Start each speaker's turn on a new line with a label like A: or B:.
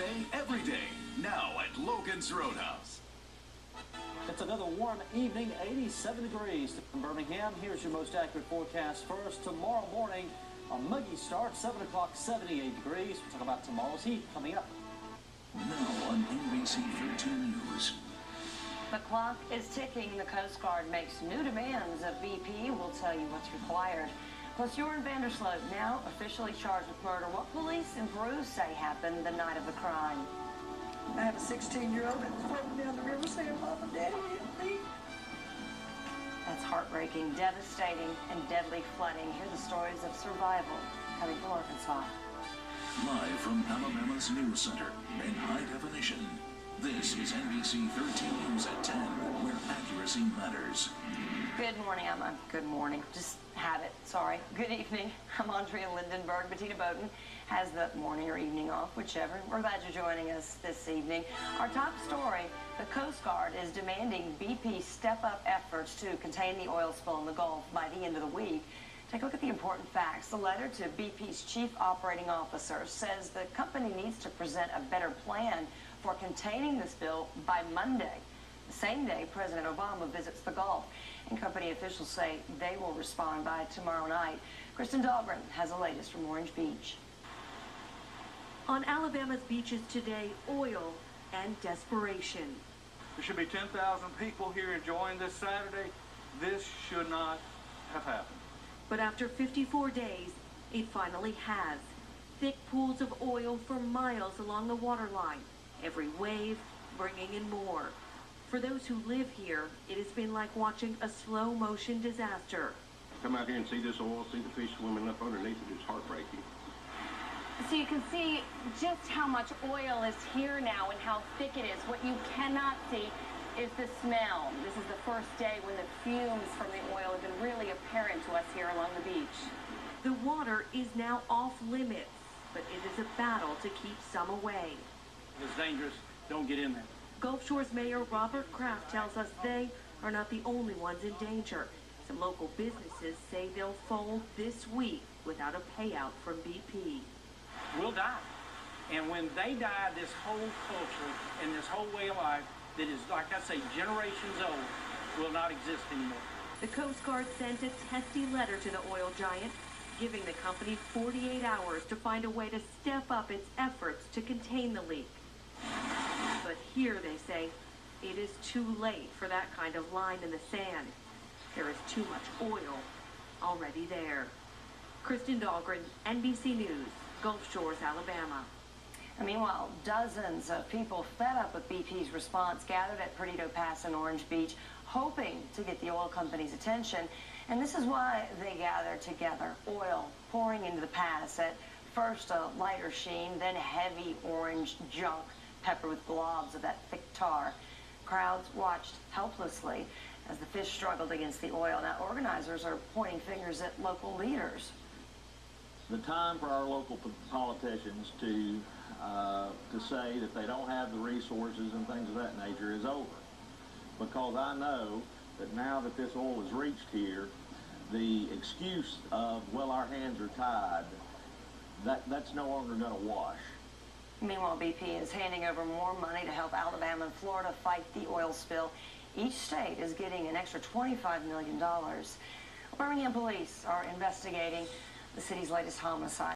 A: day, every day. Now at Logan's Roadhouse.
B: It's another warm evening, 87 degrees in Birmingham. Here's your most accurate forecast first. Tomorrow morning, a muggy start, 7 o'clock, 78 degrees. We'll talk about tomorrow's heat coming up.
A: Now on NBC 13 News.
C: The clock is ticking. The Coast Guard makes new demands of BP. We'll tell you what's required. Plus, Jordan Vandersloot now officially charged with murder. What police in Peru say happened the night of the crime.
D: I have a 16-year-old that's floating down the river saying, Mama, Daddy, help me.
C: That's heartbreaking, devastating, and deadly flooding. Hear the stories of survival coming from Arkansas.
A: Live from Alabama's News Center in high definition. This is NBC 13 News at 10, where accuracy matters.
C: Good morning, Emma. Good morning. Just had it. Sorry. Good evening. I'm Andrea Lindenberg. Bettina Bowden has the morning or evening off, whichever. We're glad you're joining us this evening. Our top story, the Coast Guard is demanding BP step up efforts to contain the oil spill in the Gulf by the end of the week. Take a look at the important facts. The letter to BP's chief operating officer says the company needs to present a better plan for containing the spill by Monday, the same day President Obama visits the Gulf. And company officials say they will respond by tomorrow night. Kristen Dahlgren has the latest from Orange Beach.
E: On Alabama's beaches today, oil and desperation.
F: There should be 10,000 people here enjoying this Saturday. This should not have happened.
E: But after 54 days, it finally has. Thick pools of oil for miles along the waterline. Every wave bringing in more. For those who live here, it has been like watching a slow-motion disaster.
G: Come out here and see this oil, see the fish swimming up underneath it. It's heartbreaking.
H: So you can see just how much oil is here now and how thick it is. What you cannot see is the smell. This is the first day when the fumes from the oil have been really apparent to us here along the beach.
E: The water is now off limits, but it is a battle to keep some away.
F: It's dangerous. Don't get in there.
E: Gulf Shores Mayor Robert Kraft tells us they are not the only ones in danger. Some local businesses say they'll fold this week without a payout from BP.
I: We'll die. And when they die, this whole culture and this whole way of life that is, like I say, generations old, will not exist anymore.
E: The Coast Guard sent a testy letter to the oil giant, giving the company 48 hours to find a way to step up its efforts to contain the leak. But here, they say, it is too late for that kind of line in the sand. There is too much oil already there. Kristen Dahlgren, NBC News, Gulf Shores, Alabama.
C: And meanwhile, dozens of people fed up with BP's response gathered at Perdido Pass in Orange Beach, hoping to get the oil company's attention. And this is why they gathered together. Oil pouring into the pass, at first a lighter sheen, then heavy orange junk peppered with globs of that thick tar. Crowds watched helplessly as the fish struggled against the oil. Now, organizers are pointing fingers at local leaders.
J: The time for our local politicians to say that they don't have the resources and things of that nature is over. Because I know that now that this oil has reached here, the excuse of, well, our hands are tied, that's no longer going to wash.
C: Meanwhile, BP is handing over more money to help Alabama and Florida fight the oil spill. Each state is getting an extra $25 million. Birmingham police are investigating the city's latest homicide.